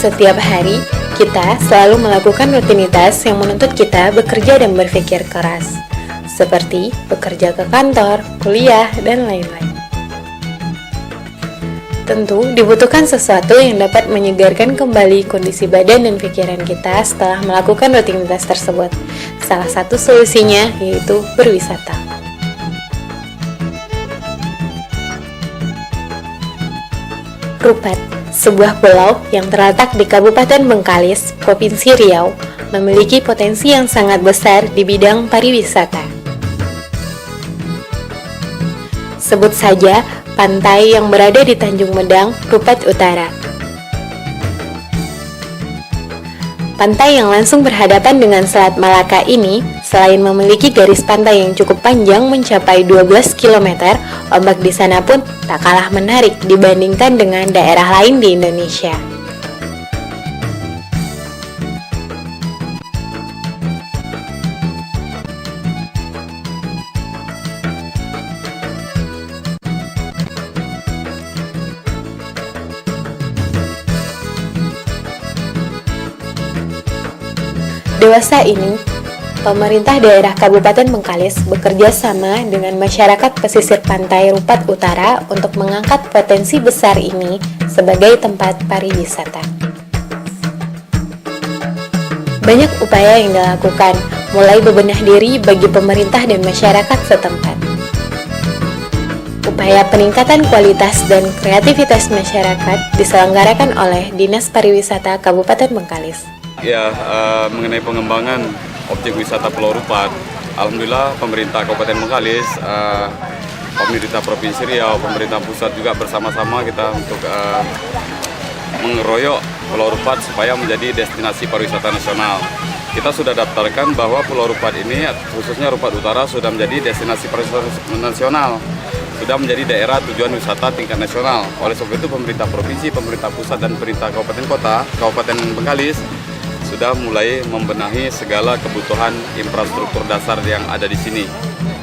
setiap hari, kita selalu melakukan rutinitas yang menuntut kita bekerja dan berpikir keras, seperti bekerja ke kantor, kuliah, dan lain-lain. Tentu, dibutuhkan sesuatu yang dapat menyegarkan kembali kondisi badan dan pikiran kita setelah melakukan rutinitas tersebut. Salah satu solusinya yaitu berwisata. Rupat, sebuah pulau yang terletak di Kabupaten Bengkalis, Provinsi Riau, memiliki potensi yang sangat besar di bidang pariwisata. Sebut saja pantai yang berada di Tanjung Medang, Rupat Utara. Pantai yang langsung berhadapan dengan Selat Malaka ini, selain memiliki garis pantai yang cukup panjang mencapai 12 km, ombak di sana pun tak kalah menarik dibandingkan dengan daerah lain di Indonesia. Dewasa ini, pemerintah daerah Kabupaten Bengkalis bekerja sama dengan masyarakat pesisir pantai Rupat Utara untuk mengangkat potensi besar ini sebagai tempat pariwisata. Banyak upaya yang dilakukan, mulai bebenah diri bagi pemerintah dan masyarakat setempat. Upaya peningkatan kualitas dan kreativitas masyarakat diselenggarakan oleh Dinas Pariwisata Kabupaten Bengkalis. Ya, mengenai pengembangan objek wisata Pulau Rupat, alhamdulillah pemerintah Kabupaten Bengkalis, pemerintah Provinsi Riau, pemerintah pusat juga bersama-sama kita untuk mengeroyok Pulau Rupat supaya menjadi destinasi pariwisata nasional. Kita sudah daftarkan bahwa Pulau Rupat ini, khususnya Rupat Utara, sudah menjadi destinasi pariwisata nasional, sudah menjadi daerah tujuan wisata tingkat nasional. Oleh sebab itu pemerintah provinsi, pemerintah pusat, dan pemerintah kabupaten kota, Kabupaten Bengkalis sudah mulai membenahi segala kebutuhan infrastruktur dasar yang ada di sini.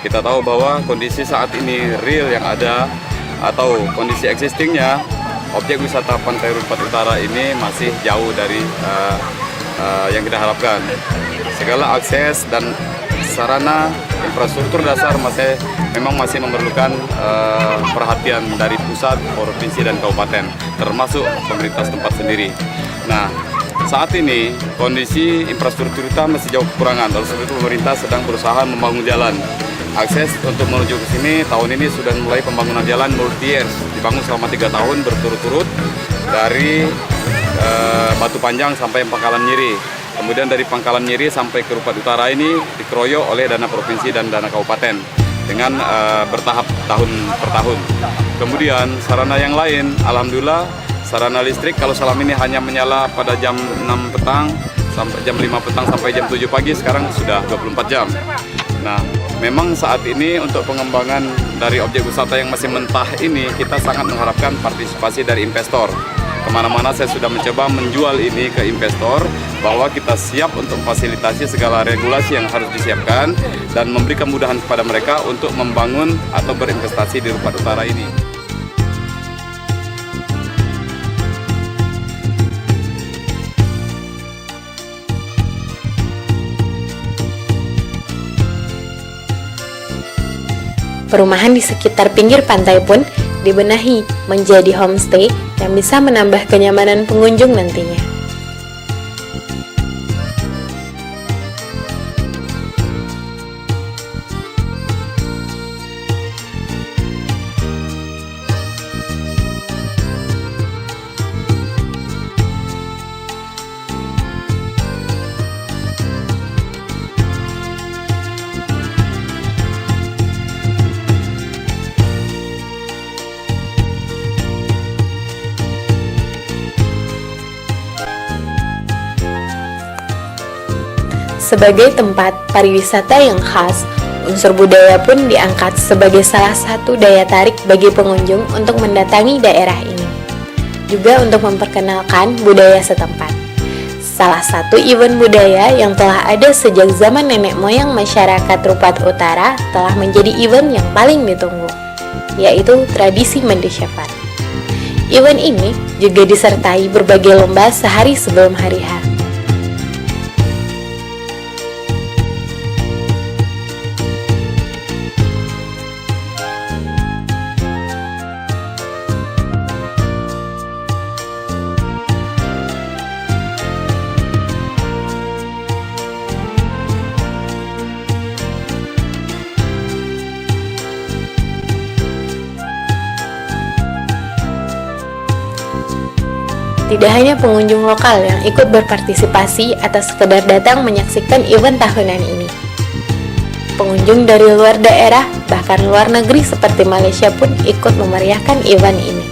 Kita tahu bahwa kondisi saat ini real yang ada atau kondisi existingnya, objek wisata Pantai Rupat Utara ini masih jauh dari yang kita harapkan. Segala akses dan sarana infrastruktur dasar memang masih memerlukan perhatian dari pusat, provinsi, dan kabupaten, termasuk pemerintah setempat sendiri. Nah, saat ini kondisi infrastruktur kita masih jauh kekurangan. Oleh sebab itu pemerintah sedang berusaha membangun jalan. Akses untuk menuju ke sini tahun ini sudah mulai pembangunan jalan multi-years, dibangun selama 3 tahun berturut-turut dari Batu Panjang sampai Pangkalan Nyiri. Kemudian dari Pangkalan Nyiri sampai ke Rupat Utara ini dikeroyok oleh dana provinsi dan dana kabupaten dengan bertahap tahun per tahun. Kemudian sarana yang lain, alhamdulillah sarana listrik kalau selama ini hanya menyala pada jam 6 petang sampai jam 5 petang sampai jam 7 pagi, sekarang sudah 24 jam. Nah, memang saat ini untuk pengembangan dari objek wisata yang masih mentah ini, kita sangat mengharapkan partisipasi dari investor. Kemana-mana saya sudah mencoba menjual ini ke investor, bahwa kita siap untuk memfasilitasi segala regulasi yang harus disiapkan dan memberi kemudahan kepada mereka untuk membangun atau berinvestasi di Rupat Utara ini. Perumahan di sekitar pinggir pantai pun dibenahi menjadi homestay yang bisa menambah kenyamanan pengunjung nantinya. Sebagai tempat pariwisata yang khas, unsur budaya pun diangkat sebagai salah satu daya tarik bagi pengunjung untuk mendatangi daerah ini. Juga untuk memperkenalkan budaya setempat. Salah satu event budaya yang telah ada sejak zaman nenek moyang masyarakat Rupat Utara telah menjadi event yang paling ditunggu, yaitu tradisi Mendesyapan. Event ini juga disertai berbagai lomba sehari sebelum hari H. Tidak hanya pengunjung lokal yang ikut berpartisipasi atau sekedar datang menyaksikan event tahunan ini. Pengunjung dari luar daerah, bahkan luar negeri seperti Malaysia pun ikut memeriahkan event ini.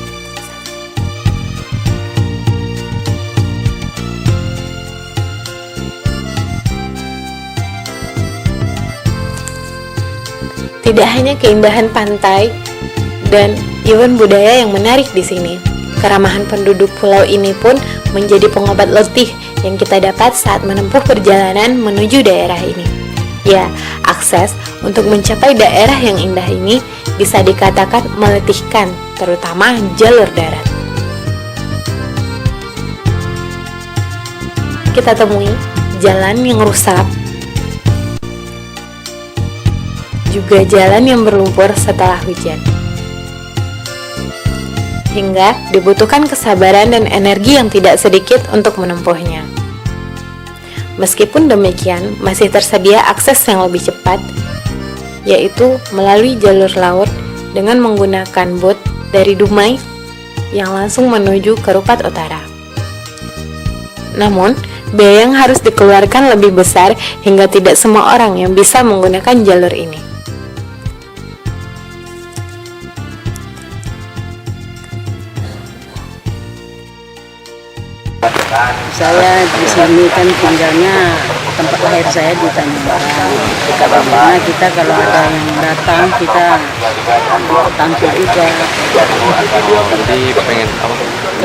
Tidak hanya keindahan pantai dan event budaya yang menarik di sini. Keramahan penduduk pulau ini pun menjadi pengobat letih yang kita dapat saat menempuh perjalanan menuju daerah ini. Ya, akses untuk mencapai daerah yang indah ini bisa dikatakan meletihkan, terutama jalur darat. Kita temui jalan yang rusak, juga jalan yang berlumpur setelah hujan. Hingga dibutuhkan kesabaran dan energi yang tidak sedikit untuk menempuhnya. Meskipun demikian, masih tersedia akses yang lebih cepat, yaitu melalui jalur laut dengan menggunakan bot dari Dumai yang langsung menuju ke Rupat Utara. Namun, biaya yang harus dikeluarkan lebih besar hingga tidak semua orang yang bisa menggunakan jalur ini. Saya di sini kan tinggalnya, tempat lahir saya di Tanjung Balai. Karena kita kalau ada yang datang kita tampil juga. Nanti pengen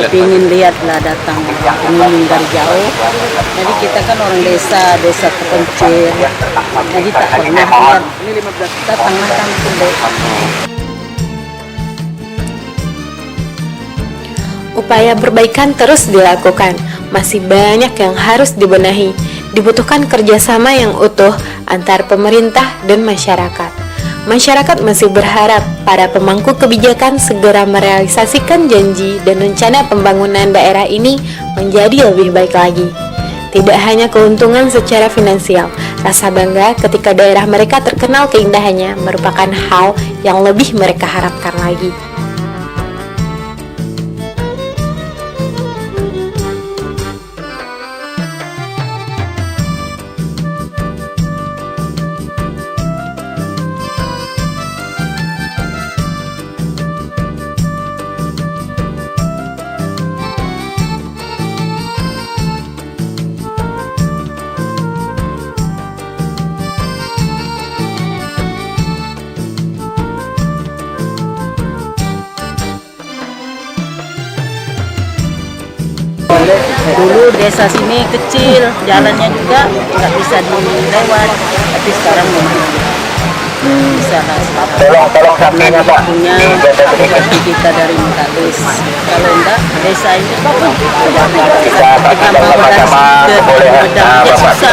Kepingin lihatlah datang pengunjung dari jauh. Jadi kita kan orang desa terpencil. Jadi tak pernah datanglah kampung deh. Upaya perbaikan terus dilakukan, masih banyak yang harus dibenahi. Dibutuhkan kerjasama yang utuh antar pemerintah dan masyarakat. Masyarakat masih berharap para pemangku kebijakan segera merealisasikan janji dan rencana pembangunan daerah ini menjadi lebih baik lagi. Tidak hanya keuntungan secara finansial, rasa bangga ketika daerah mereka terkenal keindahannya merupakan hal yang lebih mereka harapkan lagi. Dulu desa sini kecil, jalannya juga nggak bisa dilewat, tapi sekarang bisa lah. Karena punya bupati kita dari Mekalis. Kalau enggak, desa ini kita mau dari Medang aja susah.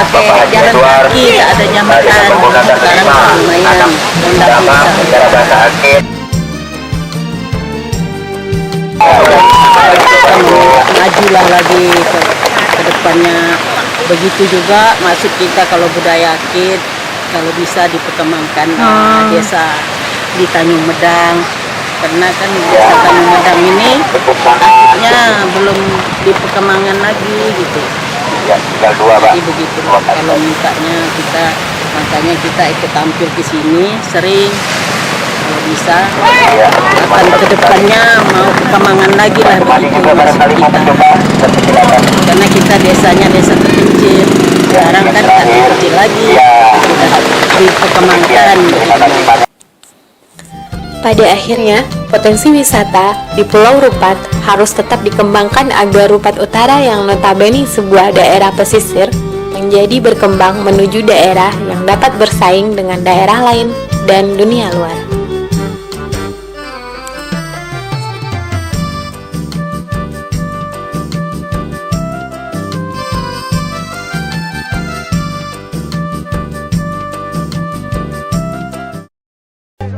Pakai jalan kaki, nggak ada jembatan. Sekarang lumayan, enggak bisa. Majulah lagi ke depannya. Begitu juga maksud kita kalau budaya akid kalau bisa diperkembangkan desa di Tanjung Medang, karena kan desa Tanjung Medang ini akidnya belum diperkembangkan lagi gitu. Jadi begitu kalau mintanya kita, makanya kita ikut tampil di sini sering. Kalau bisa akan kedepannya mau perkembangan lagi lah begitu maksud kita, karena kita desanya desa terpencil, sekarang kan tak terpencil lagi, sudah diperkembangkan. Pada akhirnya, potensi wisata di Pulau Rupat harus tetap dikembangkan agar Rupat Utara yang notabene sebuah daerah pesisir menjadi berkembang menuju daerah yang dapat bersaing dengan daerah lain dan dunia luar.